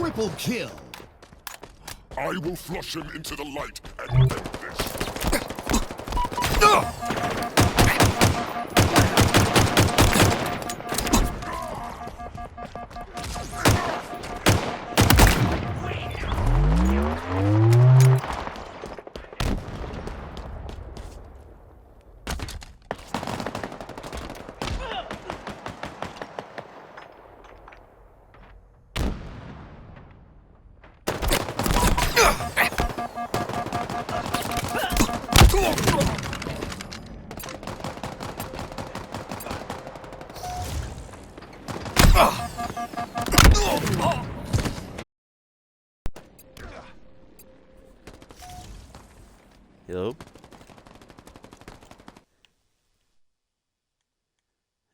Triple kill. I will flush him into the light and end this. Hello?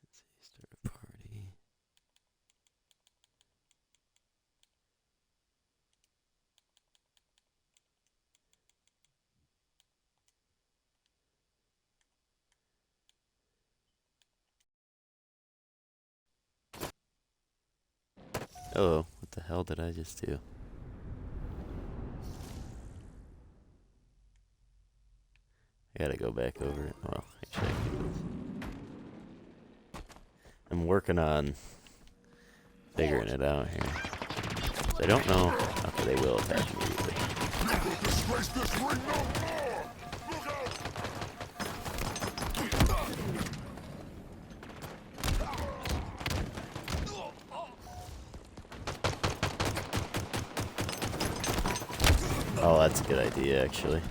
Let's see, start a party. Oh, what the hell did I just do? I gotta go back over it. Well, actually, I can do this. I'm working on figuring it out here. I don't know. Okay, they will attack immediately. Disgrace this ring no more! Look out! Oh, that's a good idea, actually.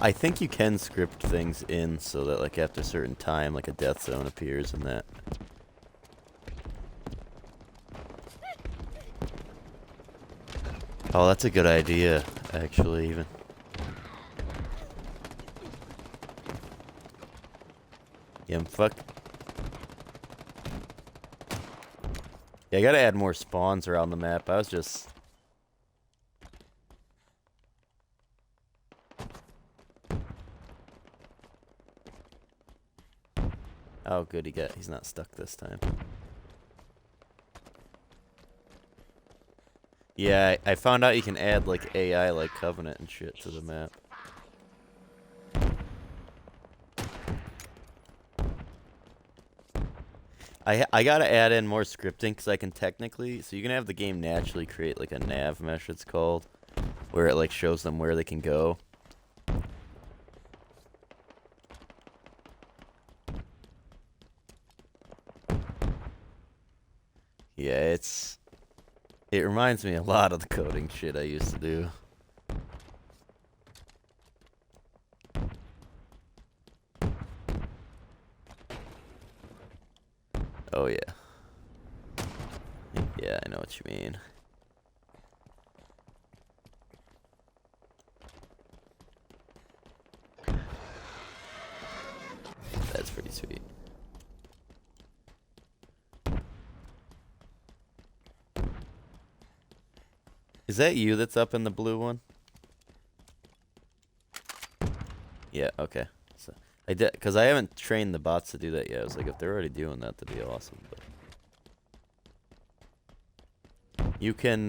I think you can script things in so that, like, after a certain time, like, a death zone appears and that. Oh, that's a good idea, actually, even. Yeah, fuck. Yeah, I gotta add more spawns around the map. I was just... Oh, good, he's not stuck this time. Yeah, I found out you can add, like, AI, like Covenant and shit to the map. I gotta add in more scripting, because I can technically... So you can have the game naturally create, like, a nav mesh, it's called, where it, like, shows them where they can go. Yeah, it reminds me a lot of the coding shit I used to do. Oh, yeah. Yeah, I know what you mean. That's pretty sweet. Is that you that's up in the blue one? Yeah, okay. So I did, because I haven't trained the bots to do that yet. I was like, if they're already doing that, that'd be awesome. But you can,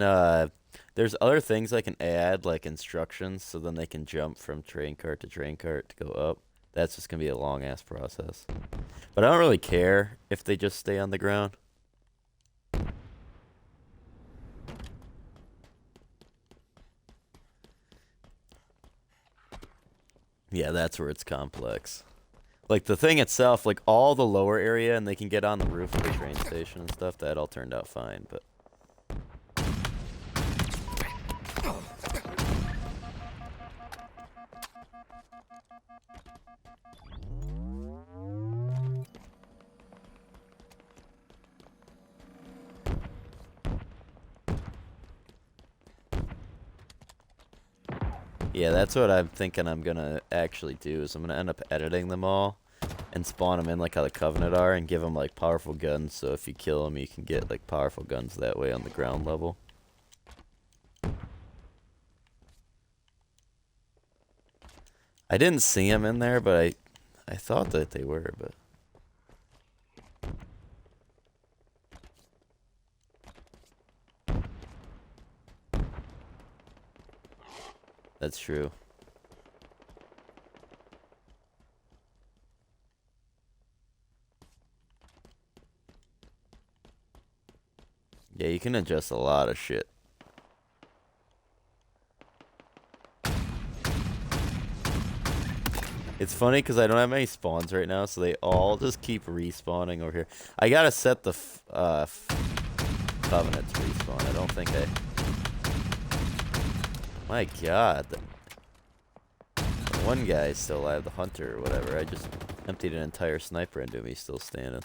there's other things I can add, like instructions, so then they can jump from train cart to train cart to go up. That's just gonna be a long-ass process. But I don't really care if they just stay on the ground. Yeah, that's where it's complex. Like, the thing itself, like, all the lower area, and they can get on the roof of the train station and stuff, that all turned out fine, but... Yeah, that's what I'm thinking I'm gonna actually do, is I'm gonna end up editing them all, and spawn them in like how the Covenant are, and give them like powerful guns. So if you kill them, you can get like powerful guns that way on the ground level. I didn't see them in there, but I thought that they were, but. That's true. Yeah, you can adjust a lot of shit. It's funny because I don't have many spawns right now, so they all just keep respawning over here. I gotta set the Covenant to respawn. I don't think I... My god. The one guy is still alive, the hunter or whatever. I just emptied an entire sniper into him. He's still standing.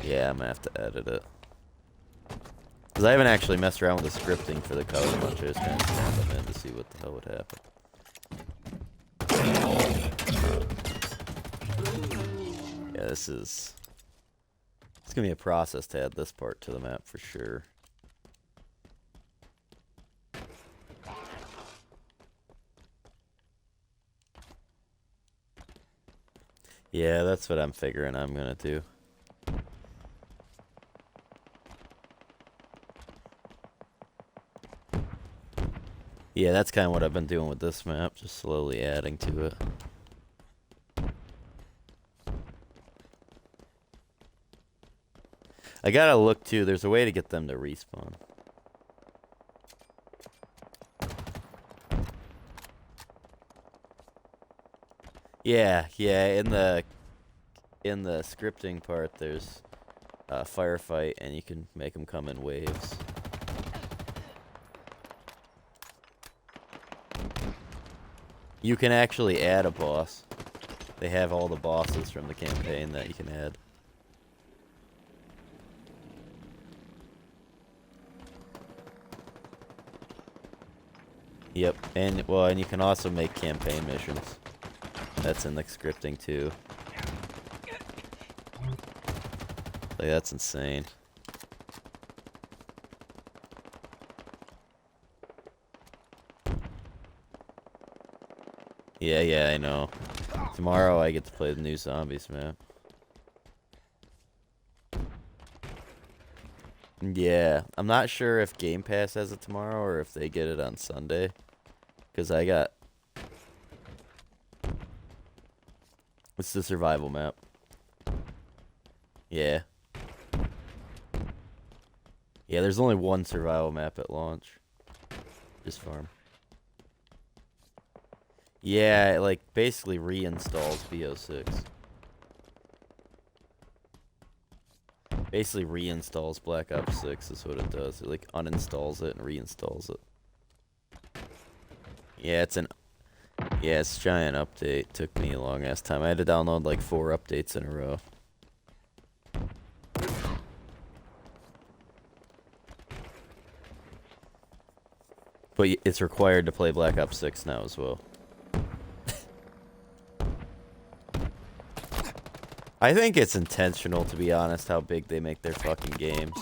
Yeah, I'm gonna have to edit it. Because I haven't actually messed around with the scripting for the Covenant much. I just kind of spawned them in to see what the hell would happen. Yeah, this is... It's gonna be a process to add this part to the map for sure. Yeah, that's what I'm figuring I'm gonna do. Yeah, that's kind of what I've been doing with this map, just slowly adding to it. I gotta look too, there's a way to get them to respawn. Yeah, in the scripting part there's a firefight and you can make them come in waves. You can actually add a boss. They have all the bosses from the campaign that you can add. Yep, and well, and you can also make campaign missions. That's in the scripting too. Like, that's insane. Yeah, I know. Tomorrow I get to play the new Zombies map. Yeah, I'm not sure if Game Pass has it tomorrow or if they get it on Sunday. Because I got... What's the survival map? Yeah. Yeah, there's only one survival map at launch. Just farm. Yeah, it like basically reinstalls BO6. Basically reinstalls Black Ops 6 is what it does. It like uninstalls it and reinstalls it. Yeah, it's a giant update. Took me a long ass time. I had to download like 4 updates in a row. But it's required to play Black Ops 6 now as well. I think it's intentional, to be honest, how big they make their fucking games.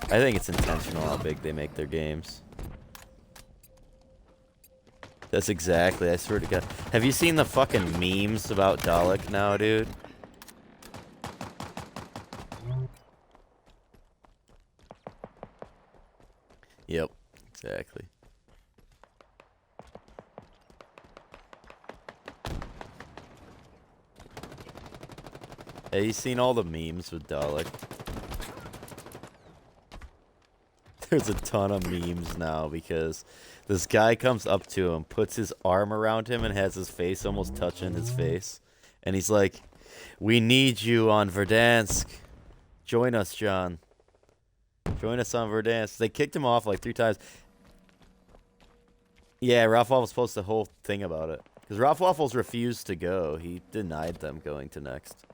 I think it's intentional how big they make their games. That's exactly, I swear to God. Have you seen the fucking memes about Dalek now, dude? Yep, exactly. Have you seen all the memes with Dalek? There's a ton of memes now because this guy comes up to him, puts his arm around him, and has his face almost touching his face. And he's like, "We need you on Verdansk. Join us, John. Join us on Verdansk." They kicked him off like 3 times. Yeah, Ralph Waffles posted the whole thing about it. Because Ralph Waffles refused to go. He denied them going to Next.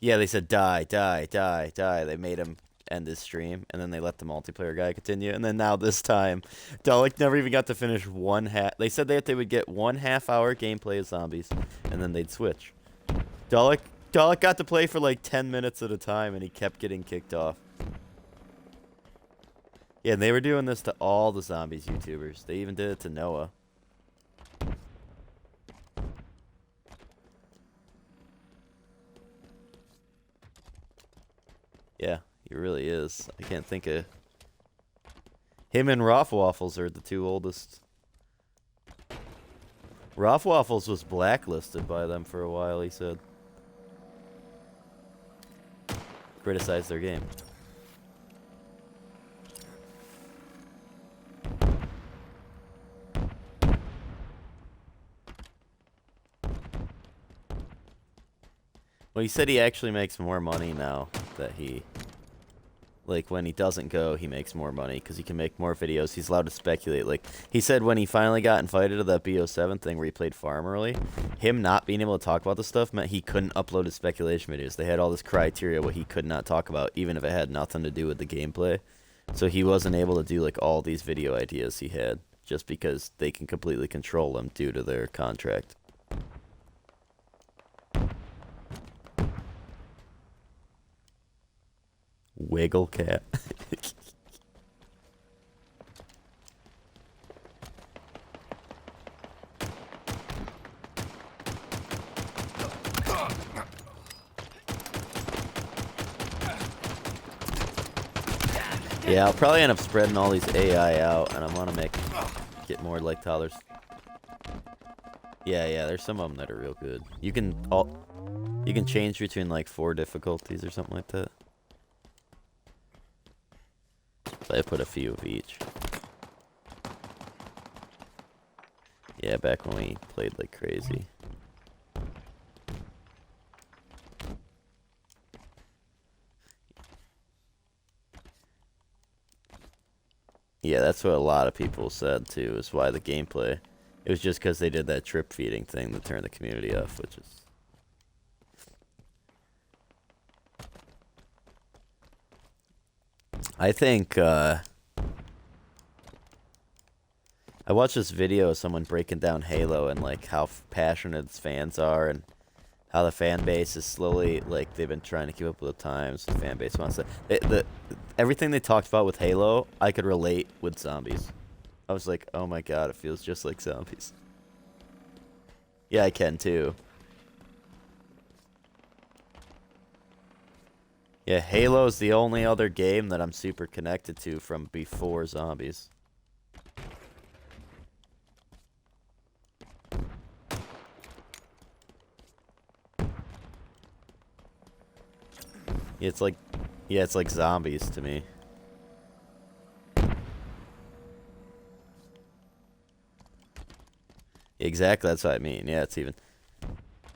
Yeah, they said die, die, die, die. They made him end his stream, and then they let the multiplayer guy continue. And then now this time, Dalek never even got to finish one half. They said that they would get 1/2 hour gameplay of zombies, and then they'd switch. Dalek got to play for like 10 minutes at a time, and he kept getting kicked off. Yeah, and they were doing this to all the zombies YouTubers. They even did it to Noah. Yeah, he really is. I can't think of... Him and Rothwaffles are the two oldest. Rothwaffles was blacklisted by them for a while, he said. Criticized their game. Well, he said he actually makes more money now that he... Like, when he doesn't go, he makes more money because he can make more videos. He's allowed to speculate. Like, he said when he finally got invited to that BO7 thing where he played farm early, him not being able to talk about the stuff meant he couldn't upload his speculation videos. They had all this criteria what he could not talk about, even if it had nothing to do with the gameplay. So he wasn't able to do, like, all these video ideas he had just because they can completely control him due to their contract. Wiggle cat. Yeah, I'll probably end up spreading all these AI out, and I'm gonna get more like toddlers. Yeah, there's some of them that are real good. You can change between like 4 difficulties or something like that. So I put a few of each. Yeah, back when we played like crazy. Yeah, that's what a lot of people said too, is why the gameplay. It was just because they did that trip feeding thing that turned the community off, which is... I think, I watched this video of someone breaking down Halo and, like, how passionate its fans are and how the fan base is slowly, like, they've been trying to keep up with the times. The fan base wants to... everything they talked about with Halo, I could relate with zombies. I was like, oh my god, it feels just like zombies. Yeah, I can too. Yeah, Halo's the only other game that I'm super connected to from before zombies. It's like, yeah, it's like zombies to me. Exactly, that's what I mean. Yeah, it's even.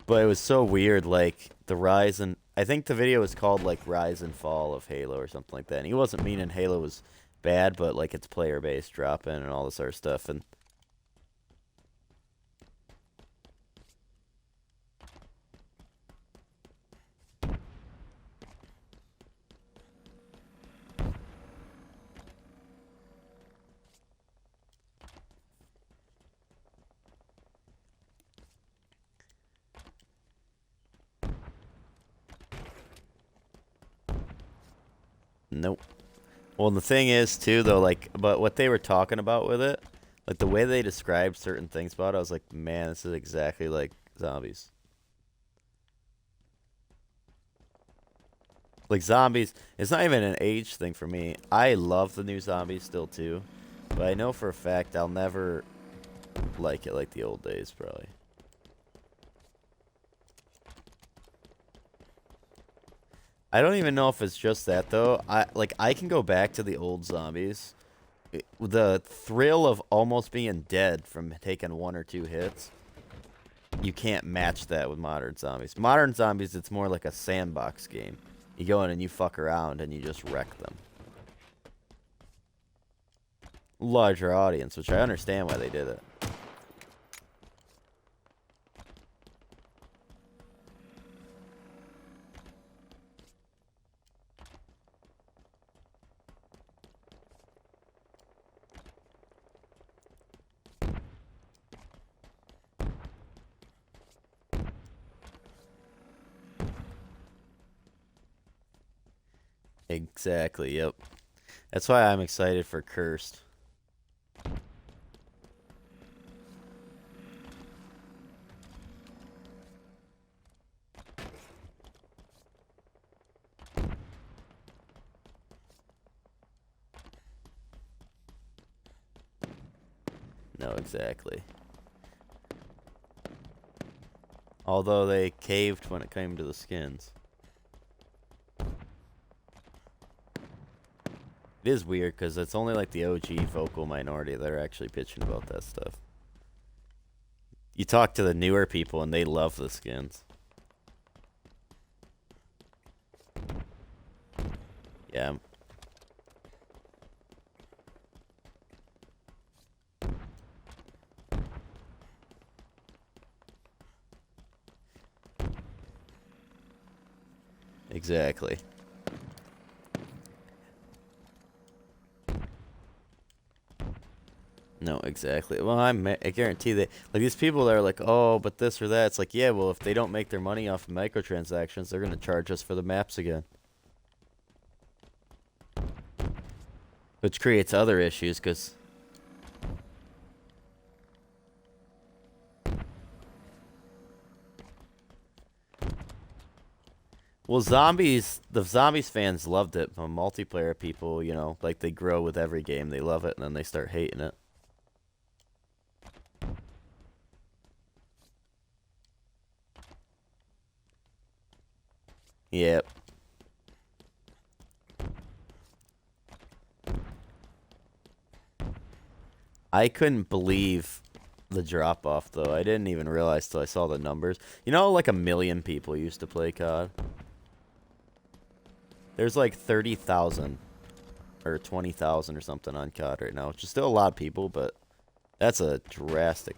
But it was so weird, like, the rise and... I think the video was called, like, Rise and Fall of Halo or something like that. And he wasn't meaning Halo was bad, but, like, its player base dropping and all this other stuff. And nope. Well, the thing is, too, though, like, but what they were talking about with it, like, the way they described certain things about it, I was like, man, this is exactly like zombies. Like, zombies, it's not even an age thing for me. I love the new zombies still, too. But I know for a fact I'll never like it like the old days, probably. I don't even know if it's just that, though. I can go back to the old zombies. The thrill of almost being dead from taking 1 or 2 hits, you can't match that with modern zombies. Modern zombies, it's more like a sandbox game. You go in and you fuck around and you just wreck them. Larger audience, which I understand why they did it. Exactly, yep. That's why I'm excited for Cursed. No, exactly. Although they caved when it came to the skins. It is weird because it's only like the OG vocal minority that are actually bitching about that stuff. You talk to the newer people and they love the skins. Yeah. Exactly. No, exactly. Well, I guarantee that, like, these people that are like, oh, but this or that, it's like, yeah, well, if they don't make their money off of microtransactions, they're going to charge us for the maps again. Which creates other issues, because... Well, the Zombies fans loved it, but multiplayer people, you know, like, they grow with every game, they love it, and then they start hating it. Yep. I couldn't believe the drop off though. I didn't even realize till I saw the numbers. You know, like 1 million people used to play COD. There's like 30,000 or 20,000 or something on COD right now, which is still a lot of people, but that's a drastic.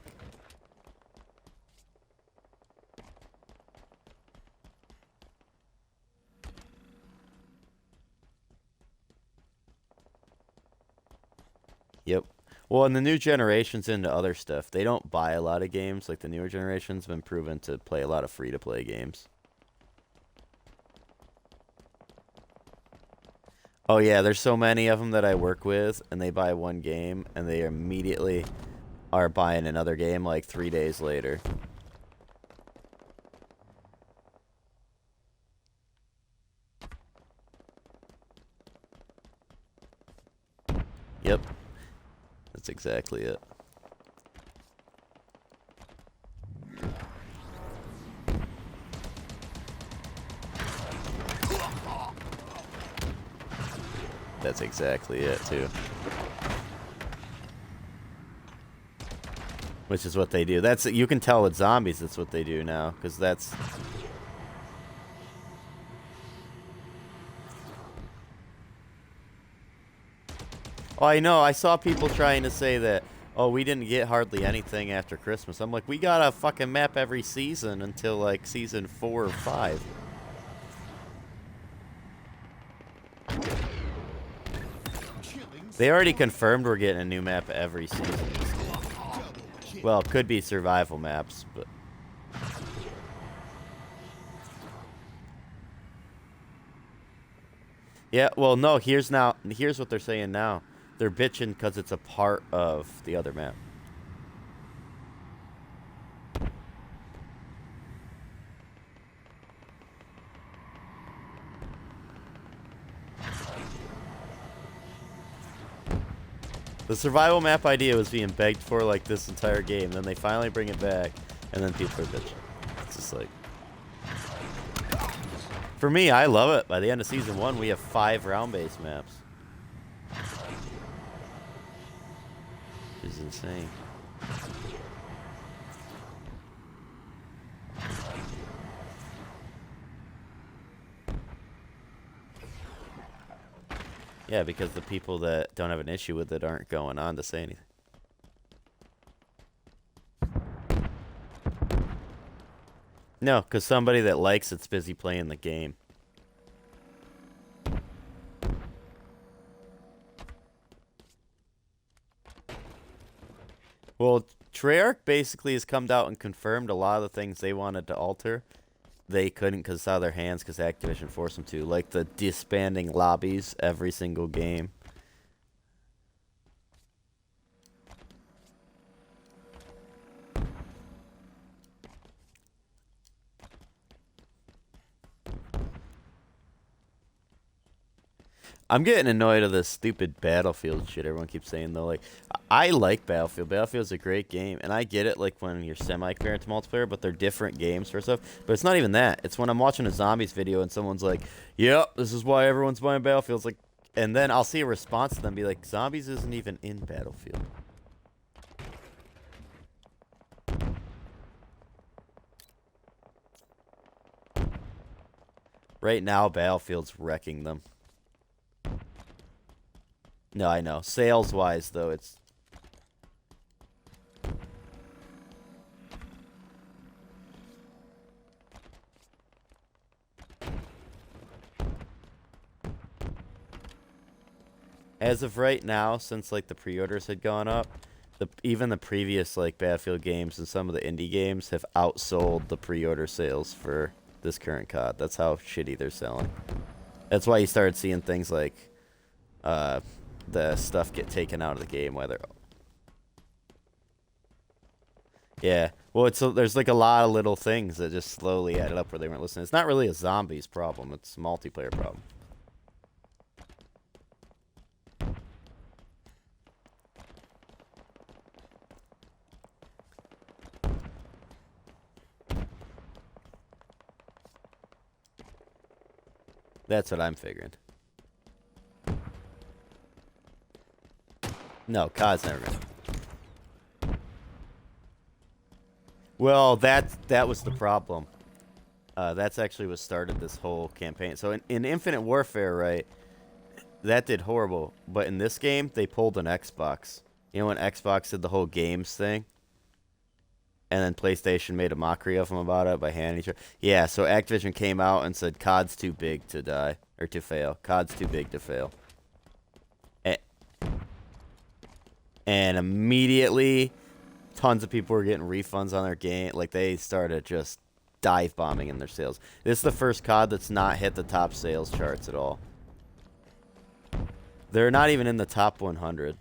Yep. Well, and the new generation's into other stuff. They don't buy a lot of games. Like the newer generation's been proven to play a lot of free-to-play games. Oh yeah, there's so many of them that I work with, and they buy one game, and they immediately are buying another game like 3 days later. Yep. That's exactly it. That's exactly it, too. Which is what they do. That's, you can tell with zombies that's what they do now, because that's... Oh, I know. I saw people trying to say that, oh, we didn't get hardly anything after Christmas. I'm like, we got a fucking map every season until, like, season 4 or 5. They already confirmed we're getting a new map every season. Well, it could be survival maps, but... Yeah, well, no, here's what they're saying now. They're bitching because it's a part of the other map. The survival map idea was being begged for like this entire game. Then they finally bring it back, and then people are bitching. It's just like... For me, I love it. By the end of Season 1, we have 5 round-based maps. Which is insane. Yeah, because the people that don't have an issue with it aren't going on to say anything. No, because somebody that likes it's busy playing the game. Well, Treyarch basically has come out and confirmed a lot of the things they wanted to alter. they couldn't because it's out of their hands because Activision forced them to. Like the disbanding lobbies every single game. I'm getting annoyed of this stupid Battlefield shit everyone keeps saying, though. Like, I like Battlefield. Battlefield's a great game, and I get it, like, when you're semi-comparing to multiplayer, but they're different games for stuff. But it's not even that. It's when I'm watching a Zombies video and someone's like, yep, this is why everyone's buying Battlefield. It's like, and then I'll see a response to them be like, Zombies isn't even in Battlefield. Right now, Battlefield's wrecking them. No, I know. Sales-wise, though, it's... As of right now, since, like, the pre-orders had gone up, even the previous, like, Battlefield games and some of the indie games have outsold the pre-order sales for this current COD. That's how shitty they're selling. That's why you started seeing things like, the stuff get taken out of the game, whether... Yeah. Well, there's like a lot of little things that just slowly added up where they weren't listening. It's not really a zombies problem. It's a multiplayer problem. That's what I'm figuring. No, COD's never gonna. Well, that was the problem. That's actually what started this whole campaign. So in Infinite Warfare, right, that did horrible. But in this game, they pulled an Xbox. You know when Xbox did the whole games thing? And then PlayStation made a mockery of them about it by handing each other. Yeah, so Activision came out and said, COD's too big to die. Or to fail. COD's too big to fail. And immediately, tons of people were getting refunds on their game. Like, they started just dive bombing in their sales. This is the first COD that's not hit the top sales charts at all. They're not even in the top 100.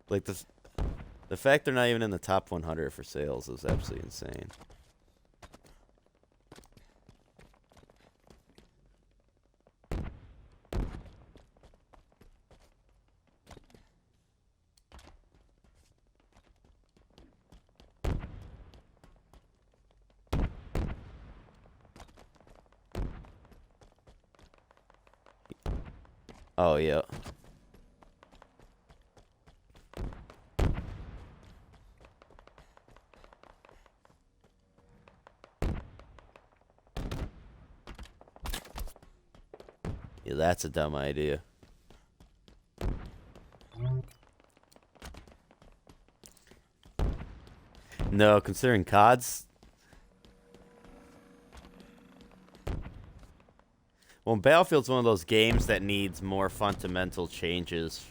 Like, the fact they're not even in the top 100 for sales is absolutely insane. Oh, yeah. Yeah, that's a dumb idea. No, considering COD's... Well, Battlefield's one of those games that needs more fundamental changes.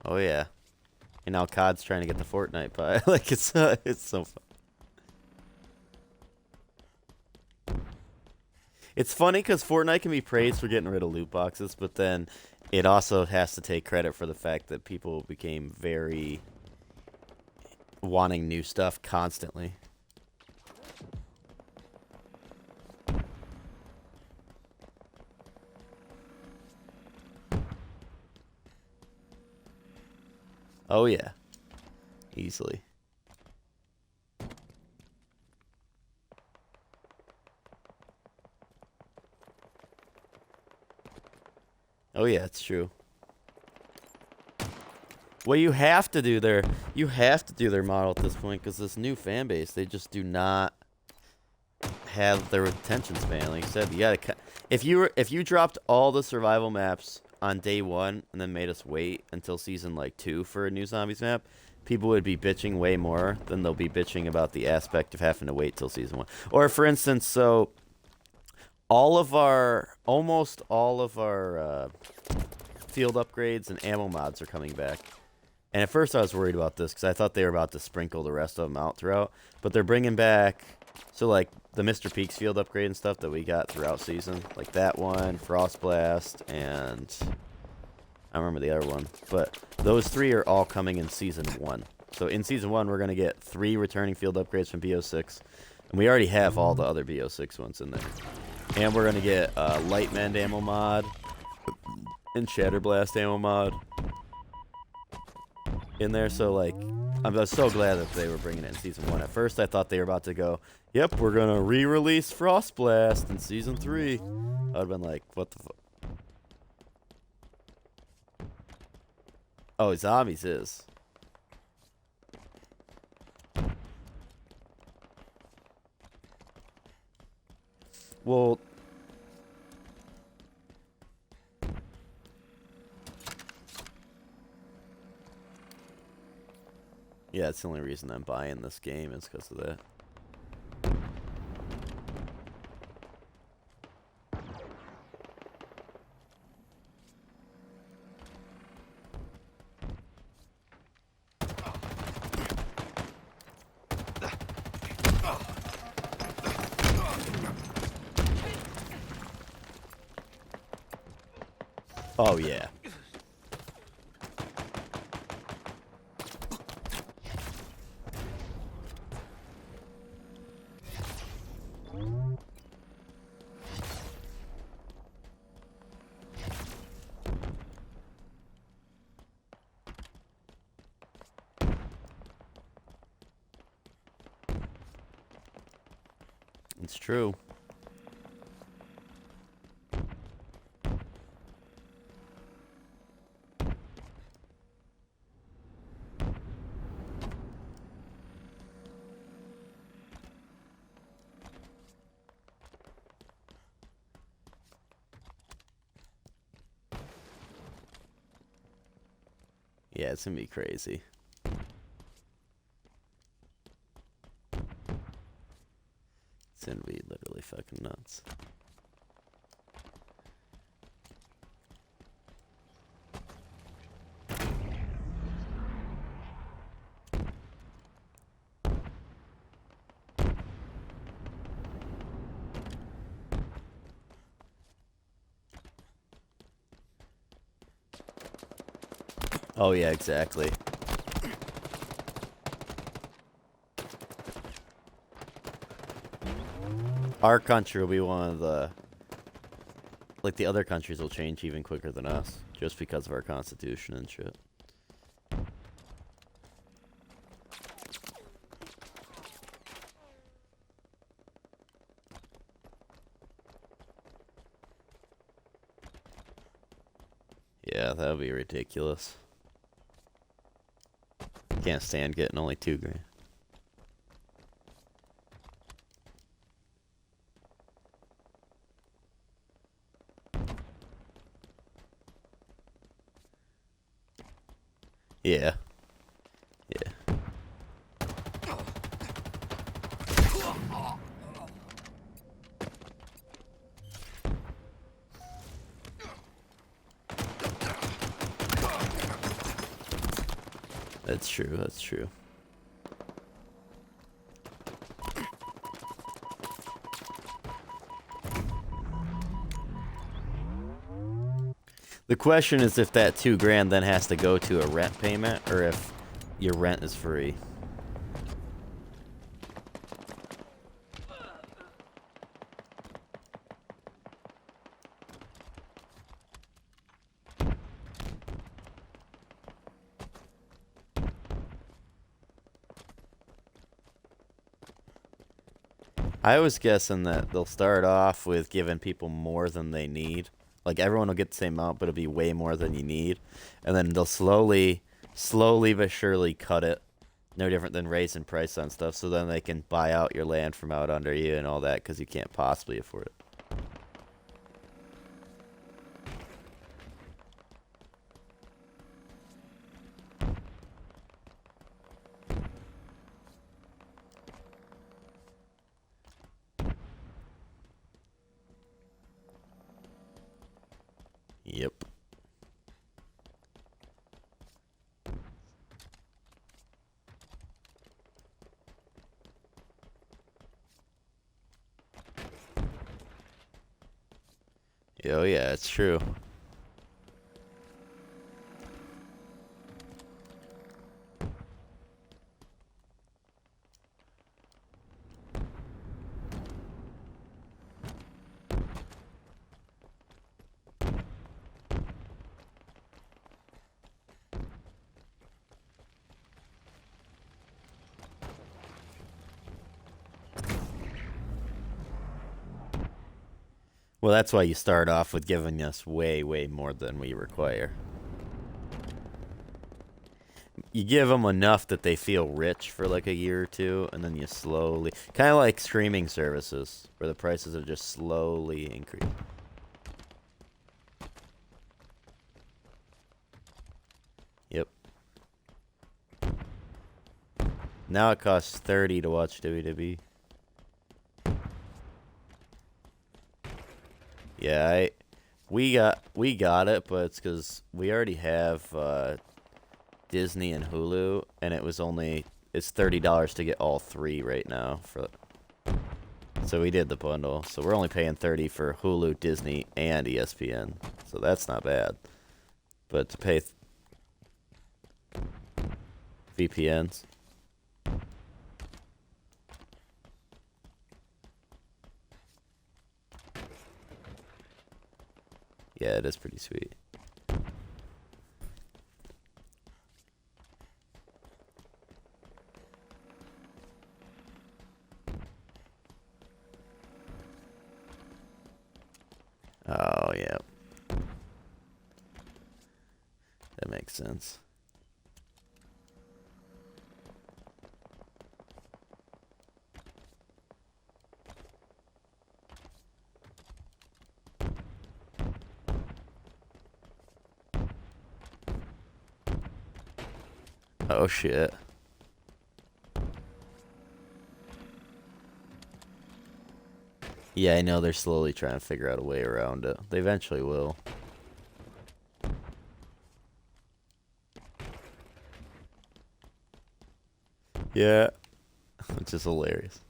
Oh, yeah. And now COD's trying to get the Fortnite pie. Like, it's so fun. It's funny because Fortnite can be praised for getting rid of loot boxes, but then it also has to take credit for the fact that people became very wanting new stuff constantly. Oh, yeah. Easily. Oh, yeah, it's true. Well, you have to do their model at this point because this new fan base, they just do not have their attention span. Like you said, you gotta. If you dropped all the survival maps on day 1 and then made us wait until season like 2 for a new zombies map, people would be bitching way more than they'll be bitching about the aspect of having to wait till season 1. Or for instance, so almost all of our field upgrades and ammo mods are coming back. And at first I was worried about this because I thought they were about to sprinkle the rest of them out throughout. But they're bringing back, so like the Mr. Peaks field upgrade and stuff that we got throughout season. Like that one, Frost Blast, and I don't remember the other one. But those 3 are all coming in Season 1. So in Season 1 we're going to get 3 returning field upgrades from BO6. And we already have all the other BO6 ones in there. And we're going to get Lightmend ammo mod and Shatterblast ammo mod in there. So like I was so glad that they were bringing it in Season 1. At first I thought they were about to go, yep, we're gonna re-release Frost Blast in Season 3. I would have been like, what the fuck? Oh, Zombies is. Well, yeah, that's the only reason I'm buying this game is because of that. Oh, yeah. It's true. Yeah, it's gonna be crazy. It's gonna be literally fucking nuts. Oh yeah, exactly. Our country will be one of the, like, the other countries will change even quicker than us, just because of our constitution and shit. Yeah, that would be ridiculous. Can't stand getting only $2,000. Yeah. Yeah. That's true, that's true. The question is if that $2,000 then has to go to a rent payment, or if your rent is free. I was guessing that they'll start off with giving people more than they need. Like, everyone will get the same amount, but it'll be way more than you need. And then they'll slowly but surely cut it. No different than raising price on stuff, so then they can buy out your land from out under you and all that, because you can't possibly afford it. Yep. Oh yeah, it's true. Well, that's why you start off with giving us way, way more than we require. You give them enough that they feel rich for like a year or two, and then you slowly... Kind of like streaming services, where the prices are just slowly increasing. Yep. Now it costs $30 to watch WWE. Yeah, we got it, but it's because we already have Disney and Hulu, and it's $30 to get all three right now so we did the bundle. So we're only paying $30 for Hulu, Disney, and ESPN. So that's not bad. But to pay VPNs. Yeah, it is pretty sweet. Oh, yeah. That makes sense. Oh, shit. Yeah, I know they're slowly trying to figure out a way around it. They eventually will. Yeah. Which is hilarious.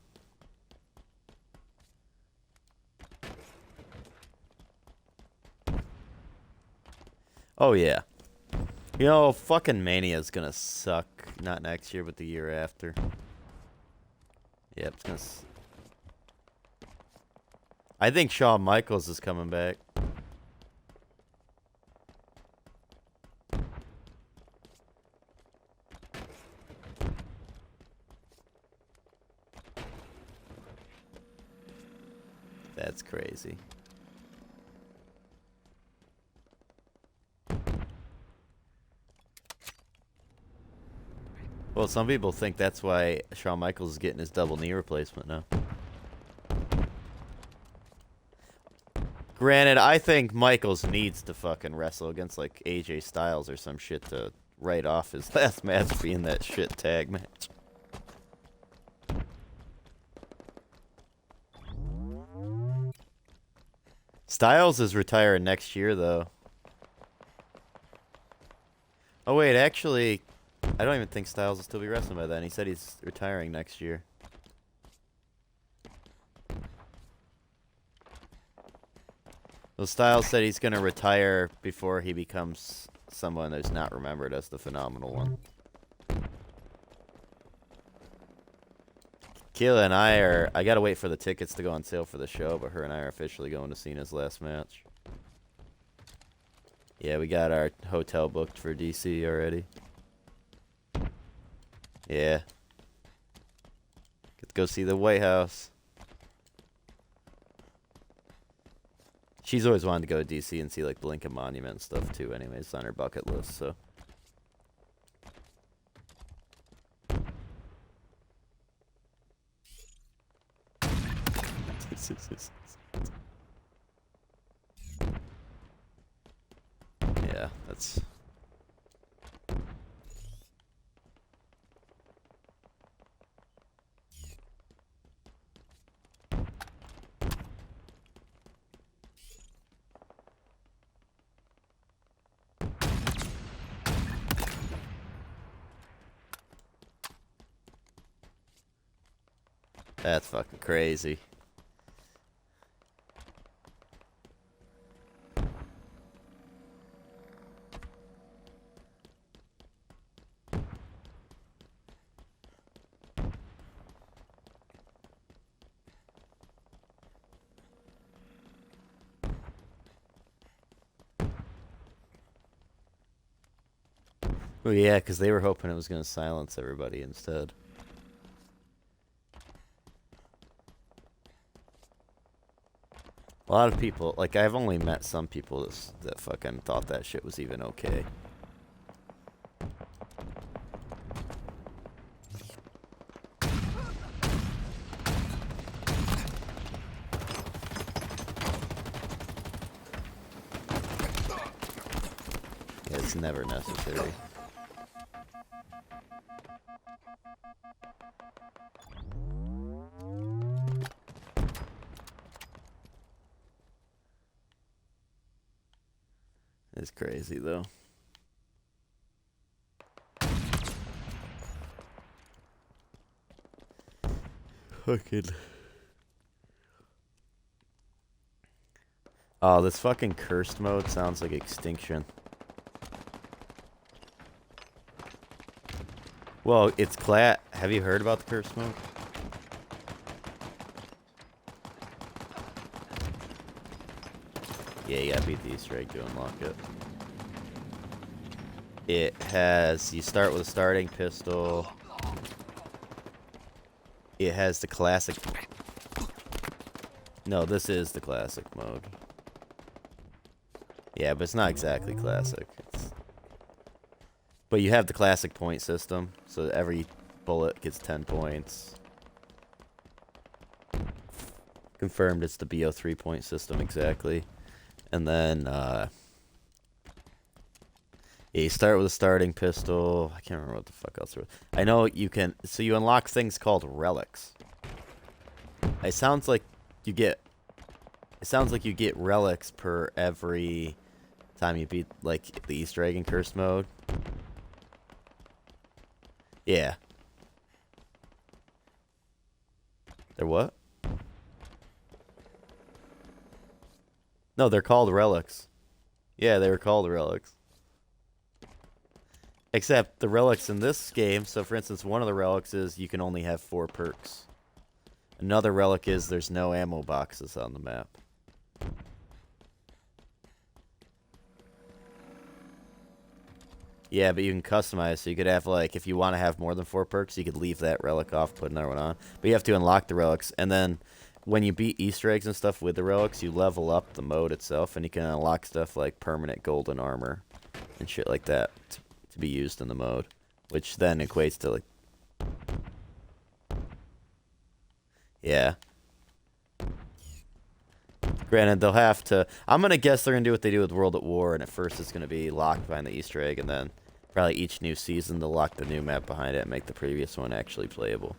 Oh, yeah. You know, fucking Mania's gonna suck. Not next year, but the year after. Yep, it's gonna... I think Shawn Michaels is coming back. That's crazy. Well, some people think that's why Shawn Michaels is getting his double knee replacement now. Granted, I think Michaels needs to fucking wrestle against like AJ Styles or some shit to write off his last match being that shit tag match. Styles is retiring next year, though. Oh, wait, actually, I don't even think Styles will still be wrestling by then. He said he's retiring next year. Well, Styles said he's going to retire before he becomes someone who's not remembered as the phenomenal one. Kayla and I gotta wait for the tickets to go on sale for the show, but her and I are officially going to Cena's last match. Yeah, we got our hotel booked for DC already. Yeah. Get to go see the White House. She's always wanted to go to DC and see like the Lincoln Monument and stuff too anyways. It's on her bucket list, so. Yeah, that's... That's fucking crazy. Well, yeah, because they were hoping it was going to silence everybody instead. A lot of people, like, I've only met some people that fucking thought that shit was even okay. Yeah, it's never necessary. It's crazy, though. Fucking. Oh, this fucking cursed mode sounds like Extinction. Well, it's have you heard about the cursed mode? Yeah, you gotta beat the Easter egg to unlock it. It has, you start with a starting pistol. It has the classic. No, this is the classic mode. Yeah, but it's not exactly classic. But you have the classic point system, so every bullet gets 10 points. Confirmed it's the BO3 point system exactly. And then, yeah, you start with a starting pistol. I can't remember what the fuck else there was. I know you can, so you unlock things called relics. It sounds like you get relics per every time you beat, like, the Easter egg in cursed mode. Yeah. They're what? No, they're called relics. Yeah, they were called relics. Except the relics in this game, so for instance, one of the relics is you can only have 4 perks. Another relic is there's no ammo boxes on the map. Yeah, but you can customize, so you could have, like, if you want to have more than 4 perks, you could leave that relic off, put another one on. But you have to unlock the relics, and then when you beat Easter eggs and stuff with the relics, you level up the mode itself, and you can unlock stuff like permanent golden armor and shit like that to be used in the mode, which then equates to, like... Yeah. Granted, they'll have to... I'm going to guess they're going to do what they do with World at War, and at first it's going to be locked behind the Easter egg, and then probably each new season they'll lock the new map behind it and make the previous one actually playable.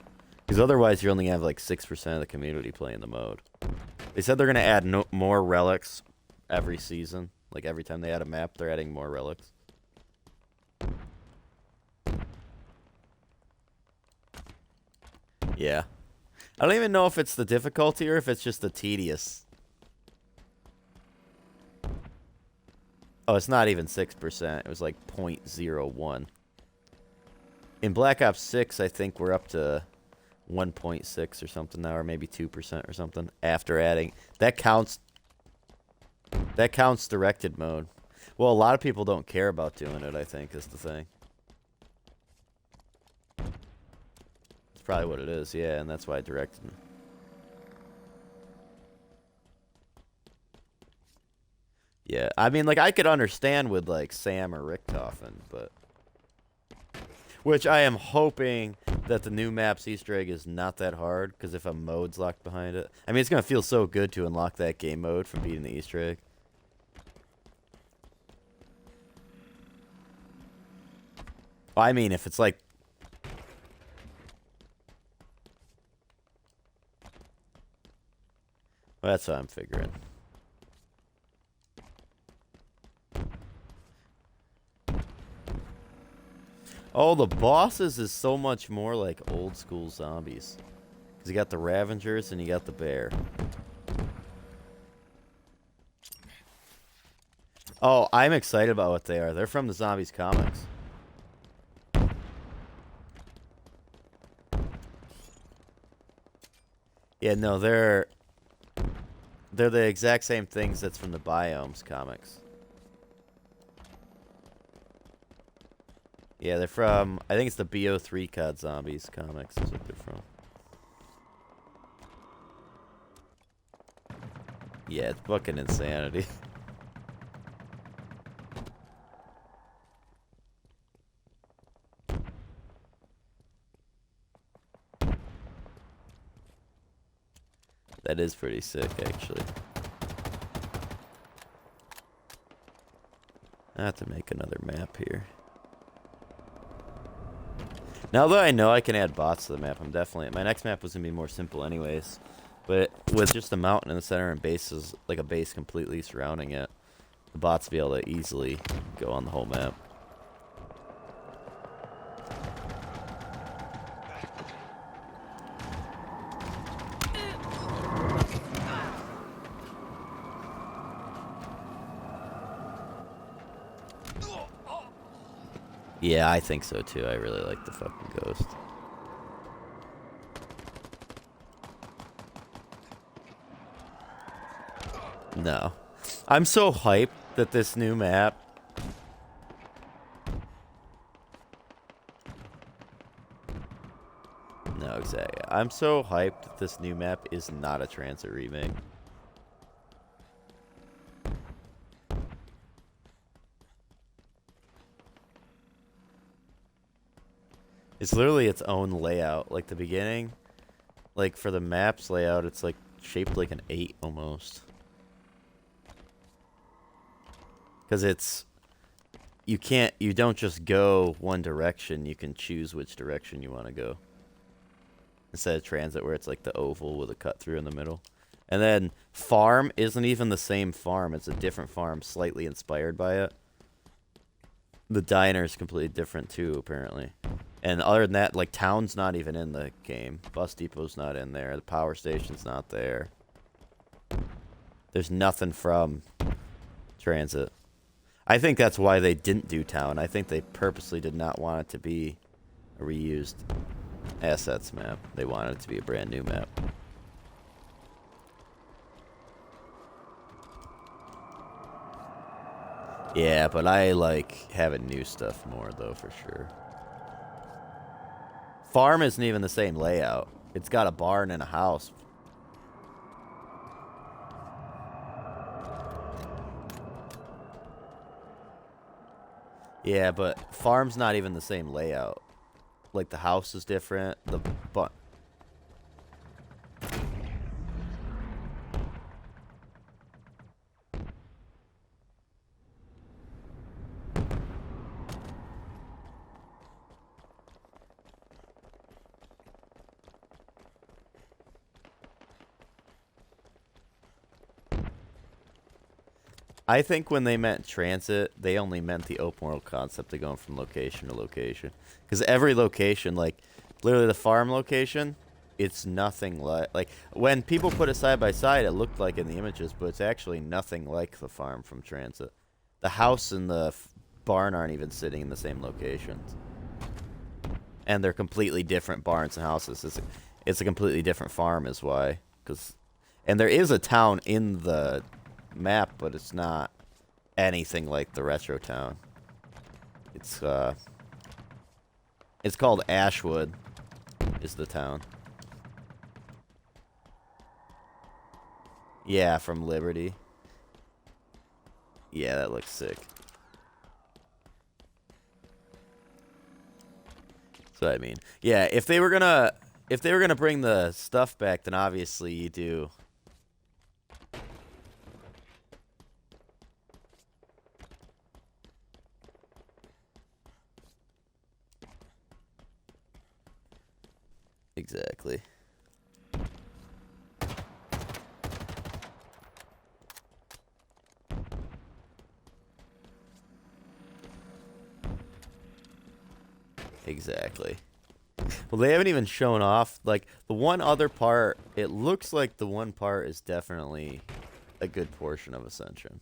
Because otherwise you only have like 6% of the community playing the mode. They said they're going to add more relics every season. Like every time they add a map, they're adding more relics. Yeah. I don't even know if it's the difficulty or if it's just the tedious. Oh, it's not even 6%. It was like 0.01. In Black Ops 6, I think we're up to 1.6 or something now, or maybe 2% or something after adding. That counts directed mode. Well, a lot of people don't care about doing it, I think, is the thing. It's probably what it is, yeah, and that's why I directed. Yeah, I mean, like, I could understand with, like, Sam or Richtofen, but... Which I am hoping that the new map's Easter egg is not that hard, because if a mode's locked behind it... I mean, it's going to feel so good to unlock that game mode from beating the Easter egg. Well, I mean, if it's like... Well, that's what I'm figuring. Oh, the bosses is so much more like old school zombies. Because you got the Ravengers and you got the bear. Oh, I'm excited about what they are. They're from the Zombies comics. Yeah, no, they're the exact same things that's from the Biomes comics. Yeah, they're from, I think it's the BO3 COD Zombies comics is what they're from. Yeah, it's fucking insanity. That is pretty sick, actually. I have to make another map here. Now that I know I can add bots to the map, I'm definitely... My next map was going to be more simple anyways. But with just a mountain in the center and bases, like a base completely surrounding it, the bots will be able to easily go on the whole map. Yeah, I think so too. I really like the fucking Ghost. No. I'm so hyped that this new map... No, exactly. I'm so hyped that this new map is not a Transit remake. It's literally its own layout. Like the beginning, like for the map's layout, it's like shaped like an 8 almost. Because it's, you don't just go one direction, you can choose which direction you want to go. Instead of Transit where it's like the oval with a cut through in the middle. And then farm isn't even the same farm, it's a different farm slightly inspired by it. The diner is completely different too, apparently. And other than that, like, town's not even in the game. Bus depot's not in there. The power station's not there. There's nothing from Transit. I think that's why they didn't do town. I think they purposely did not want it to be a reused assets map. They wanted it to be a brand new map. Yeah, but I like having new stuff more, though, for sure. Farm isn't even the same layout. It's got a barn and a house. Yeah, but farm's not even the same layout. Like, the house is different. But I think when they meant Transit, they only meant the open world concept of going from location to location. Because every location, like, literally the farm location, it's nothing like when people put it side by side, it looked like in the images, but it's actually nothing like the farm from Transit. The house and the barn aren't even sitting in the same locations. And they're completely different barns and houses. It's a completely different farm is why. And there is a town in the map, but it's not anything like the retro town. It's called Ashwood is the town. Yeah, from Liberty. Yeah, that looks sick. So I mean, yeah, if they were gonna bring the stuff back, then obviously you do. Exactly. Exactly. Well, they haven't even shown off, like, the one other part, it looks like the one part is definitely a good portion of Ascension.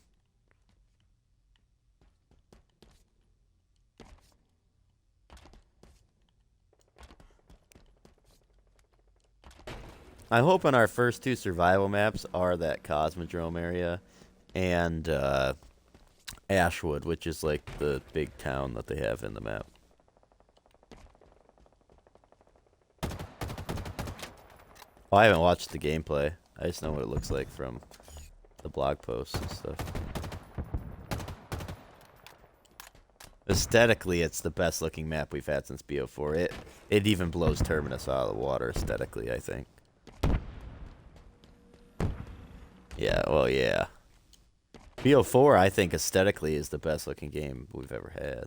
I'm hoping our first two survival maps are that Cosmodrome area and Ashwood, which is like the big town that they have in the map. Oh, I haven't watched the gameplay. I just know what it looks like from the blog posts and stuff. Aesthetically, it's the best looking map we've had since BO4. It even blows Terminus out of the water aesthetically, I think. Yeah, well, yeah. BO4, I think aesthetically is the best looking game we've ever had.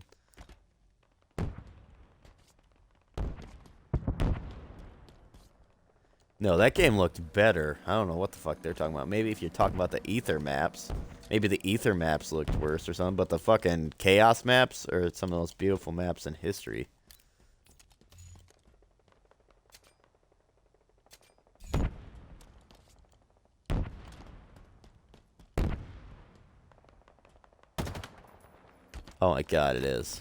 No, that game looked better. I don't know what the fuck they're talking about. Maybe if you're talking about the Ether maps, maybe the Ether maps looked worse or something, but the fucking Chaos maps are some of the most beautiful maps in history. Oh my god, it is.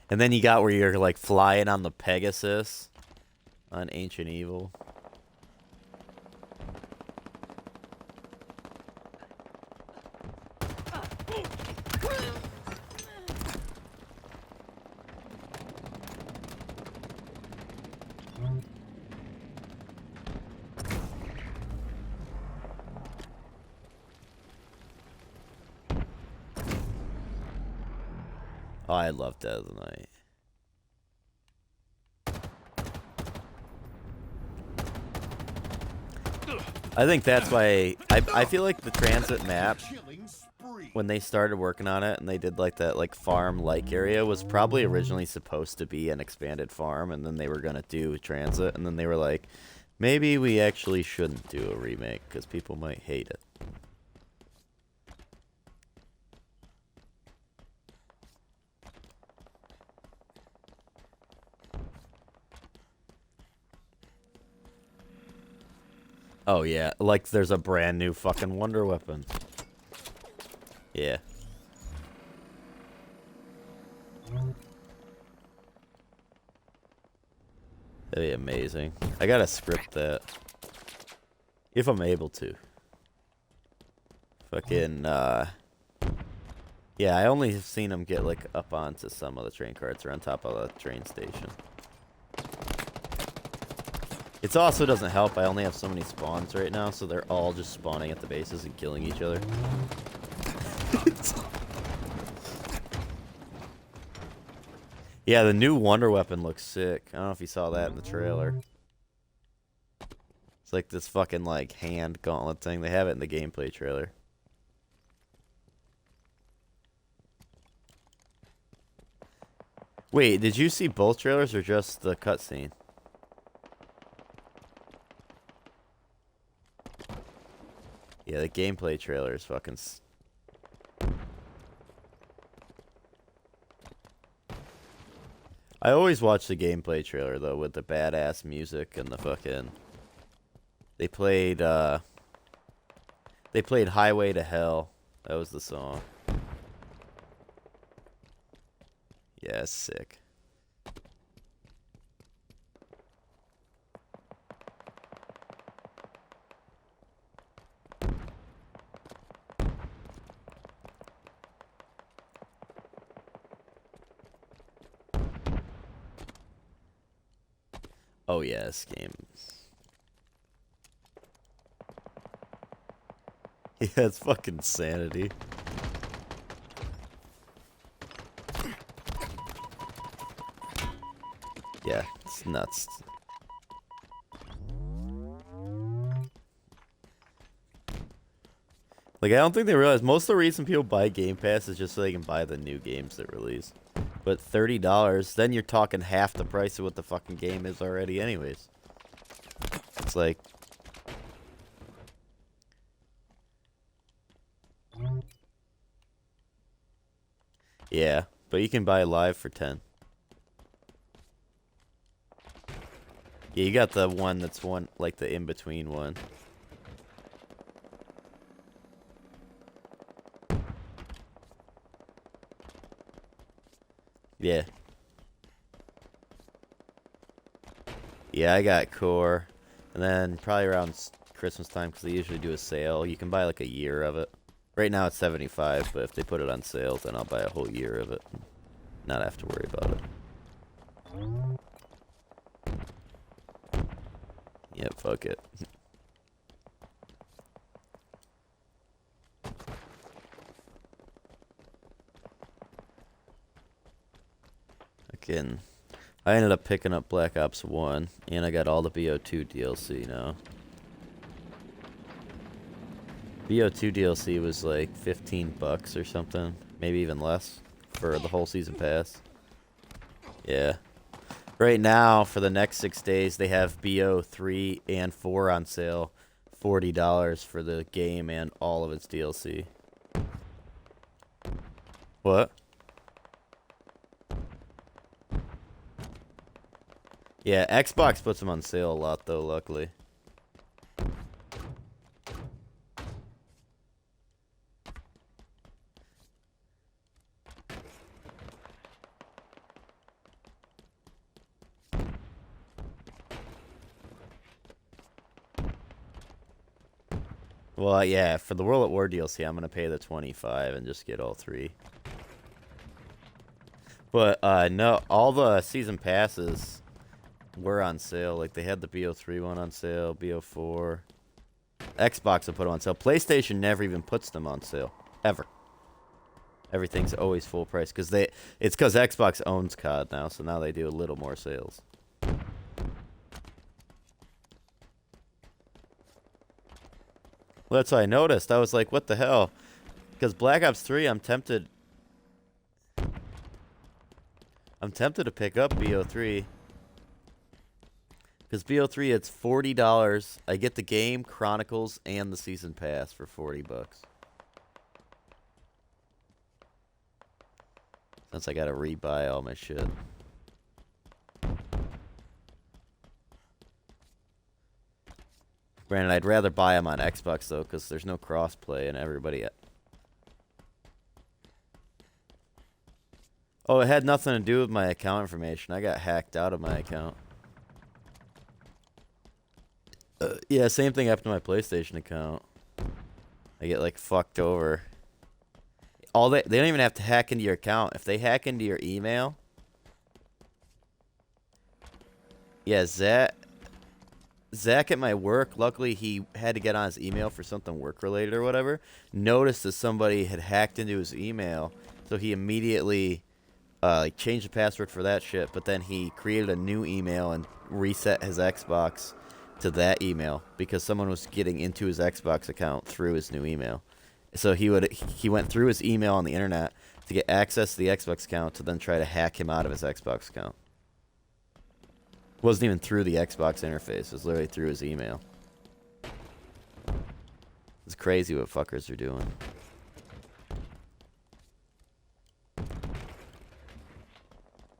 And then you got where you're like flying on the Pegasus on Ancient Evil. Oh, I love Dead of the Night. I think that's why I feel like the transit map, when they started working on it and they did like that like farm-like area, was probably originally supposed to be an expanded farm, and then they were gonna do transit, and then they were like, maybe we actually shouldn't do a remake because people might hate it. Oh yeah, like there's a brand new fucking wonder weapon. Yeah. That'd be amazing. I gotta script that. If I'm able to. Fucking, yeah, I only have seen them get, like, up onto some of the train carts or on top of the train station. It also doesn't help. I only have so many spawns right now, so they're all just spawning at the bases and killing each other. Yeah, the new Wonder Weapon looks sick. I don't know if you saw that in the trailer. It's like this fucking, like, hand gauntlet thing. They have it in the gameplay trailer. Wait, did you see both trailers or just the cutscene? Yeah, the gameplay trailer is fucking... I always watch the gameplay trailer, though, with the badass music and the fucking... They played Highway to Hell. That was the song. Yeah, it's sick. Oh yeah, this game. Yeah, it's fucking insanity. Yeah, it's nuts. Like, I don't think they realize most of the reason people buy Game Pass is just so they can buy the new games that release. But $30, then you're talking half the price of what the fucking game is already anyways. It's like... Yeah, but you can buy live for 10. Yeah, you got the one that's one, like the in-between one. Yeah. Yeah, I got Core. And then probably around Christmas time, because they usually do a sale, you can buy like a year of it. Right now it's $75, but if they put it on sale, then I'll buy a whole year of it. Not have to worry about it. Yeah, fuck it. Again, I ended up picking up Black Ops 1, and I got all the BO2 DLC now. BO2 DLC was like $15 or something, maybe even less, for the whole season pass. Yeah. Right now, for the next 6 days, they have BO3 and 4 on sale. $40 for the game and all of its DLC. What? Yeah, Xbox puts them on sale a lot, though, luckily. Well, yeah, for the World at War DLC, I'm gonna pay the $25 and just get all 3. But no, all the season passes were on sale. Like they had the BO3 one on sale, BO4. Xbox will put them on sale. PlayStation never even puts them on sale ever. Everything's always full price because it's because Xbox owns COD now, so now they do a little more sales. Well, that's what I noticed. I was like, what the hell? Because Black Ops 3, I'm tempted to pick up BO3. Because BO3, it's $40. I get the game, Chronicles, and the season pass for $40. Since I gotta rebuy all my shit. Granted, I'd rather buy them on Xbox, though, because there's no crossplay and everybody... Oh, it had nothing to do with my account information. I got hacked out of my account. Yeah, same thing happened to my PlayStation account. I get, like, fucked over. They don't even have to hack into your account. If they hack into your email... Yeah, Zach at my work, luckily he had to get on his email for something work-related or whatever, noticed that somebody had hacked into his email, so he immediately changed the password for that shit, but then he created a new email and reset his Xbox to that email because someone was getting into his Xbox account through his new email. So he went through his email on the internet to get access to the Xbox account to then try to hack him out of his Xbox account. Wasn't even through the Xbox interface. It was literally through his email. It's crazy what fuckers are doing.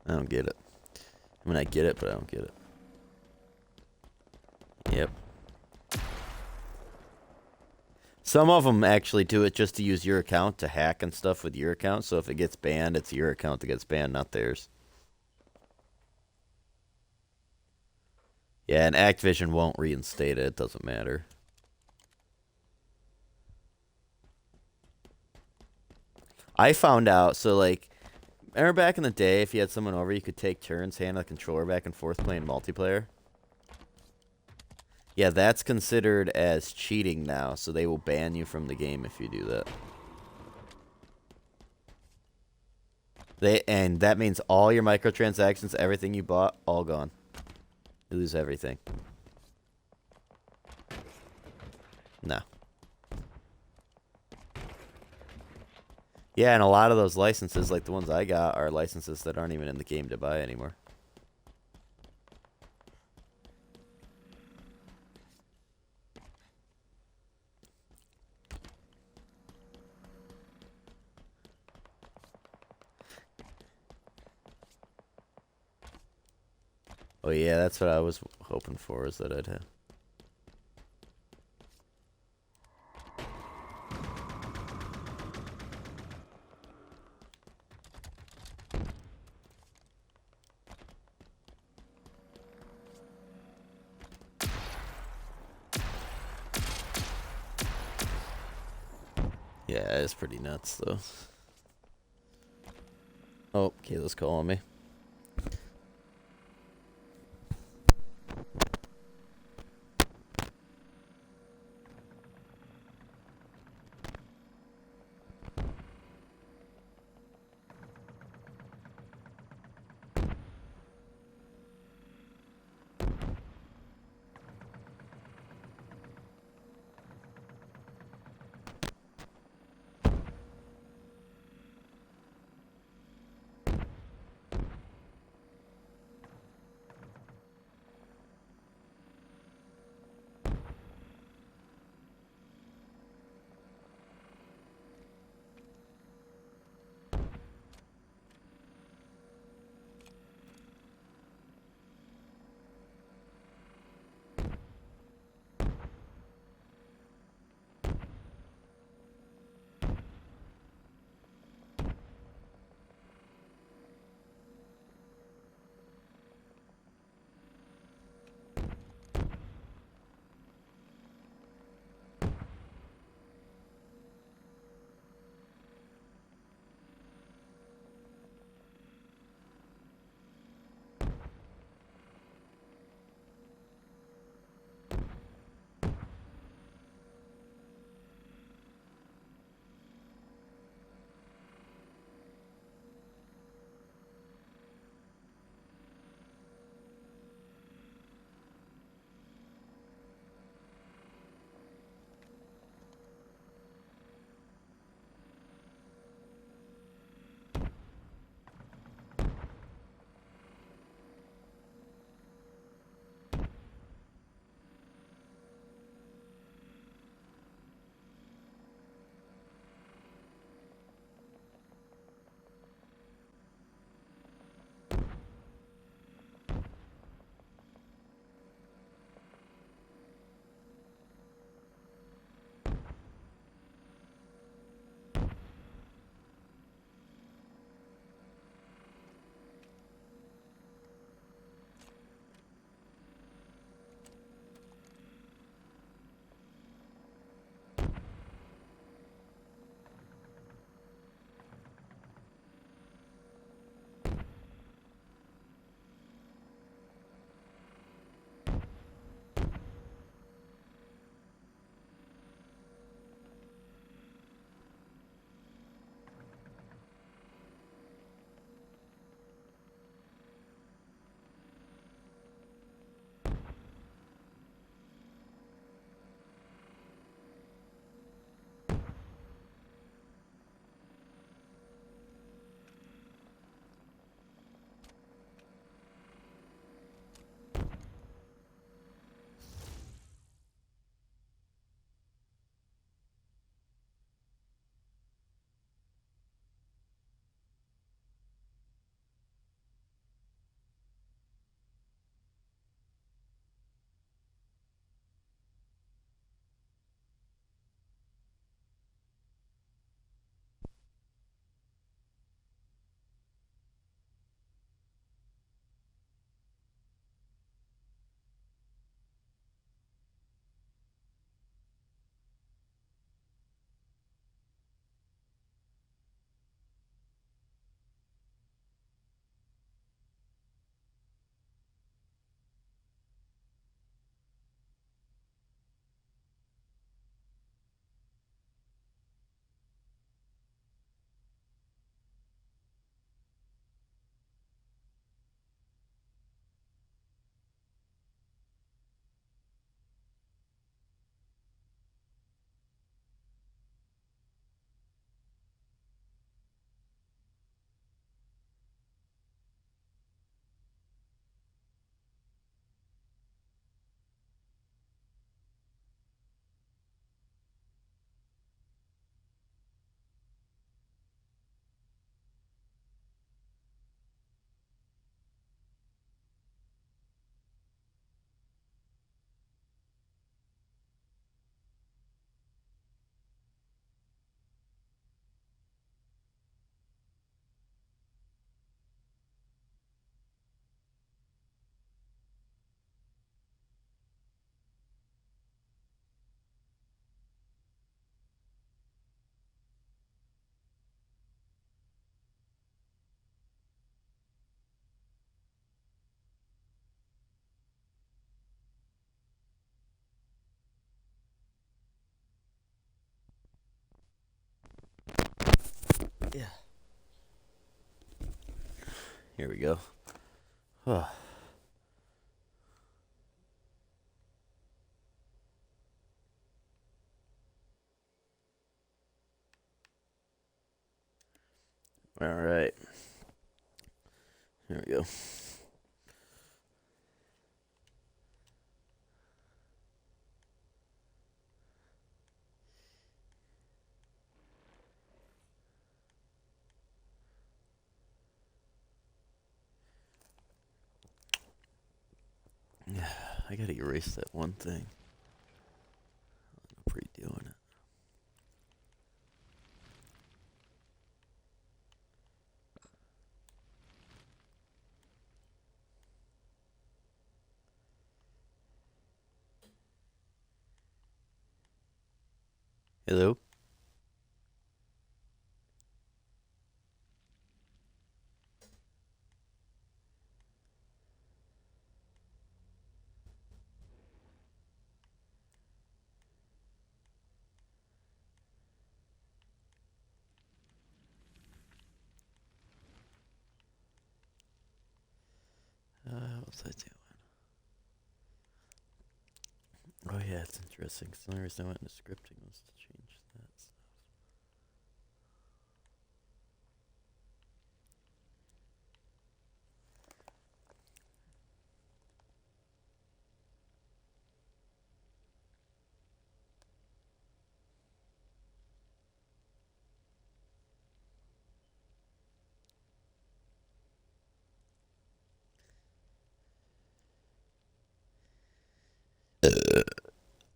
I don't get it. I mean, I get it, but I don't get it. Yep. Some of them actually do it just to use your account to hack and stuff with your account. So if it gets banned, it's your account that gets banned, not theirs. Yeah, and Activision won't reinstate it. It doesn't matter. I found out, so like, remember back in the day, if you had someone over, you could take turns handing the controller back and forth playing multiplayer? Yeah, that's considered as cheating now, so they will ban you from the game if you do that. And that means all your microtransactions, everything you bought, all gone. You lose everything. No. Yeah, and a lot of those licenses, like the ones I got, are licenses that aren't even in the game to buy anymore. Oh yeah, that's what I was hoping for, is that I'd have. Yeah, it's pretty nuts, though. Oh, Kayla's calling me. Yeah. Here we go. All right. Here we go. Yeah, I gotta erase that one thing. I'm redoing it. Hello? What was I doing? Oh yeah, it's interesting. 'Cause the only reason I went into scripting was to change that stuff.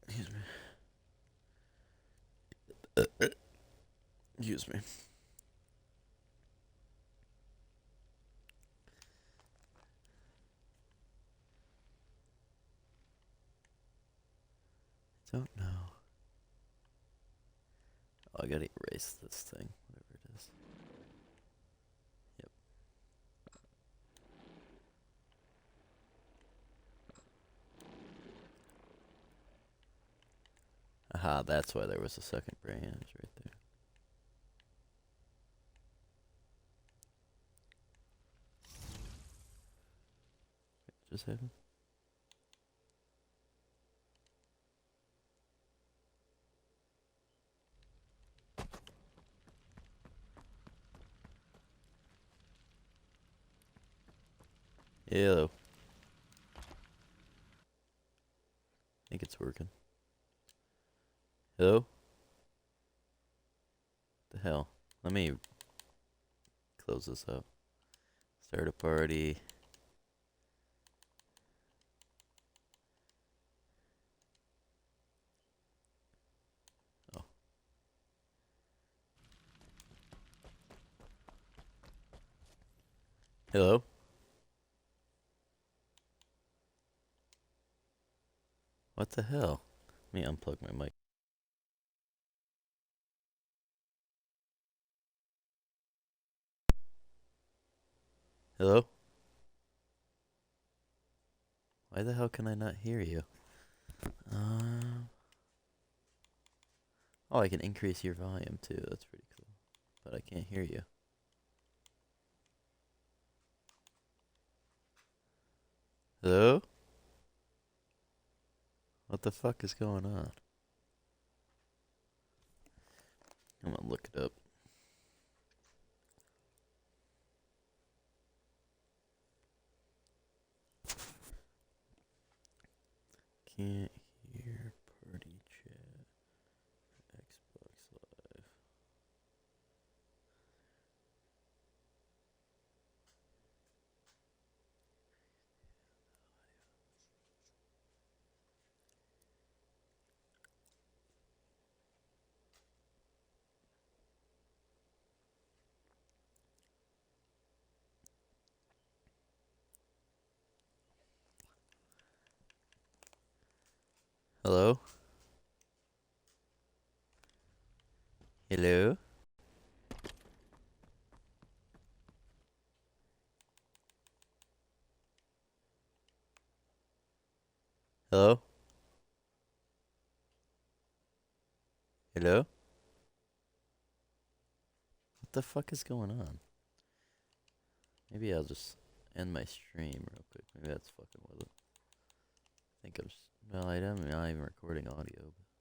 Excuse me. Excuse me. Don't know. Oh, I gotta erase this thing, whatever it is. Yep. Aha, that's why there was a second branch right there. What just happened? Hello. I think it's working. Hello? The hell? Let me close this up. Start a party. Oh. Hello? What the hell? Let me unplug my mic. Hello? Why the hell can I not hear you? Oh, I can increase your volume too. That's pretty cool. But I can't hear you. Hello? What the fuck is going on? I'm gonna look it up. Can't hear party chat. Xbox Live. Hello? Hello? Hello? Hello? What the fuck is going on? Maybe I'll just end my stream real quick. Maybe that's fucking with it. I think I'm. Well, I'm not even recording audio. But